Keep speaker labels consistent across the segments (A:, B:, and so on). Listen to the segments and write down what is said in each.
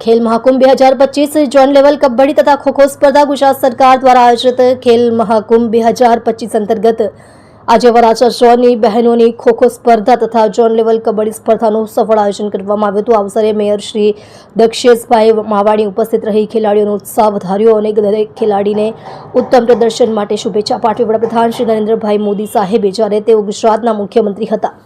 A: Khel Mahakumbh 2025 zone level kabaddi તથા ખોખો સ્પર્ધા ગુજરાત સરકાર દ્વારા આયોજિત ખેલ મહાકુંભ 2025 અંતર્ગત આજે વરાછા ઝોનની બહેનોની ખોખો સ્પર્ધા તથા ઝોન લેવલ કબડ્ડી સ્પર્ધાનું સફળ આયોજન કરવામાં આવ્યું હતું। આ અવસરે મેયર શ્રી દક્ષેશભાઈ માવાણી ઉપસ્થિત રહી ખેલાડીઓનો ઉત્સાહ વધાર્યો અને દરેક ખેલાડીને ઉત્તમ પ્રદર્શન માટે શુભેચ્છા પાઠવી। વડાપ્રધાન શ્રી નરેન્દ્રભાઈ મોદી સાહેબે જ્યારે તેઓ ગુજરાતના મુખ્યમંત્રી હતા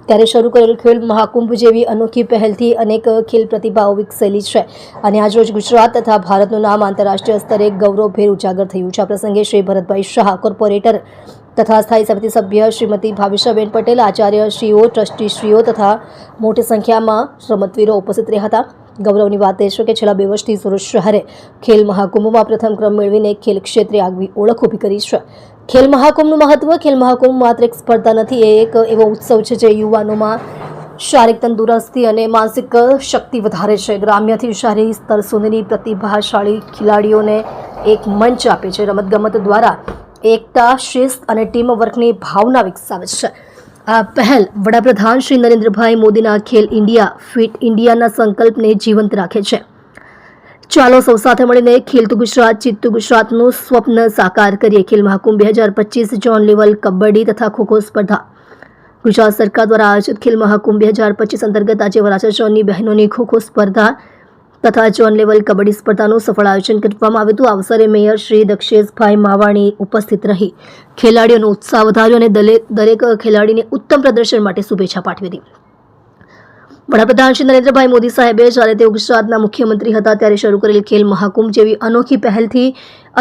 A: ત્યારે શરૂ કરેલ ખેલ મહાકુંભ જેવી અનોખી પહેલથી અનેક ખેલ પ્રતિભાઓ વિકસેલી છે અને આજરોજ ગુજરાત તથા ભારતનું નામ આંતરરાષ્ટ્રીય સ્તરે ગૌરવભેર ઉજાગર થયું છે। આ પ્રસંગે શ્રી ભરતભાઈ શાહ, કોર્પોરેટર તથા સ્થાયી સમિતિ સભ્ય શ્રીમતી ભાવિશાબેન પટેલ, આચાર્યશ્રીઓ, ટ્રસ્ટીશ્રીઓ તથા મોટી સંખ્યામાં રમતવીરો ઉપસ્થિત રહ્યા હતા। ગૌરવની વાત એ છે કે છેલ્લા 2 વર્ષથી સુરત શહેરે ખેલ મહાકુંભમાં પ્રથમ ક્રમ મેળવીને ખેલ ક્ષેત્રે આગવી ઓળખ ઊભી કરી છે। ખેલ મહાકુંભનું મહત્વ: ખેલ મહાકુંભ માત્ર એક સ્પર્ધા નથી, એ એક એવો ઉત્સવ છે જે યુવાનોમાં શારીરિક તંદુરસ્તી અને માનસિક શક્તિ વધારે છે। ગ્રામ્યથી શહેરી સ્તર સુધીની પ્રતિભાશાળી ખેલાડીઓને એક મંચ આપે છે। રમતગમત દ્વારા એકતા, શિસ્ત અને ટીમ વર્કની ભાવના વિકસાવે છે। આ પહેલ વડાપ્રધાન શ્રી નરેન્દ્રભાઈ મોદીના ખેલ ઇન્ડિયા, ફિટ ઇન્ડિયાના સંકલ્પને જીવંત રાખે છે। ચાલો સૌ સાથે મળીને ખેલતું ગુજરાત, જીતતું ગુજરાતનું સ્વપ્ન સાકાર કરીએ। ખેલ મહાકુંભ 2025 ઝોન લેવલ કબડ્ડી તથા ખોખો સ્પર્ધા ગુજરાત સરકાર દ્વારા આયોજિત ખેલ મહાકુંભ 2025 અંતર્ગત આજે વરાછા ઝોનની બહેનોની ખોખો સ્પર્ધા તથા ઝોન લેવલ કબડ્ડી સ્પર્ધાનું સફળ આયોજન કરવામાં આવ્યું હતું। આ અવસરે મેયર શ્રી દક્ષેશભાઈ માવાણી ઉપસ્થિત રહી ખેલાડીઓનો ઉત્સાહ વધાર્યો અને દરેક ખેલાડીને ઉત્તમ પ્રદર્શન માટે શુભેચ્છા પાઠવી હતી। વડાપ્રધાન શ્રી નરેન્દ્રભાઈ મોદી સાહેબે જ્યારે તેઓ ગુજરાતના મુખ્યમંત્રી હતા ત્યારે શરૂ કરેલ ખેલ મહાકુંભ જેવી અનોખી પહેલથી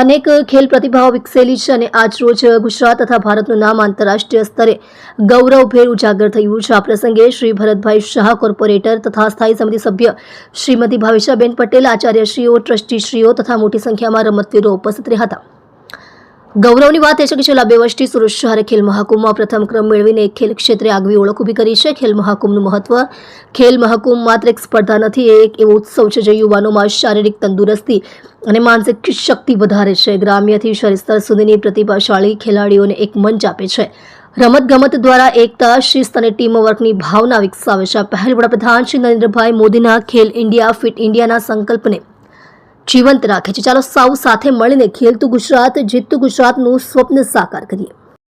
A: અનેક ખેલ પ્રતિભાઓ વિકસેલી છે અને આજ રોજ ગુજરાત તથા ભારતનું નામ આંતરરાષ્ટ્રીય સ્તરે ગૌરવભેર ઉજાગર થયું છે। આ પ્રસંગે શ્રી ભરતભાઈ શાહ, કોર્પોરેટર તથા સ્થાયી સમિતિ સભ્ય શ્રીમતી ભાવિશાબેન પટેલ, આચાર્યશ્રીઓ, ટ્રસ્ટીશ્રીઓ તથા મોટી સંખ્યામાં રમતવીરો ઉપસ્થિત રહ્યા હતા। ગૌરવની વાત એ છે કે છેલ્લા 2 વર્ષથી સુરત શહેરે ખેલ મહાકુંભમાં પ્રથમ ક્રમ મેળવીને ખેલ ક્ષેત્રે આગવી ઓળખ ઊભી કરી છે। ખેલ મહાકુંભનું મહત્વ: ખેલ મહાકુંભ માત્ર એક સ્પર્ધા નથી, એ એક એવો ઉત્સવ છે જે યુવાનોમાં શારીરિક તંદુરસ્તી અને માનસિક શક્તિ વધારે છે। ગ્રામ્યથી શહેરી સ્તર સુધીની પ્રતિભાશાળી ખેલાડીઓને એક મંચ આપે છે। રમતગમત દ્વારા એકતા, શિસ્ત અને ટીમ વર્કની ભાવના વિકસાવે છે। આ પહેલ વડાપ્રધાન શ્રી નરેન્દ્રભાઈ મોદીના ખેલ ઇન્ડિયા, ફિટ ઇન્ડિયાના સંકલ્પને જીવંત રાખે છે। ચાલો સૌ સાથે મળીને ખેલતું ગુજરાત, જીતતું ગુજરાતનું સ્વપ્ન સાકાર કરીએ।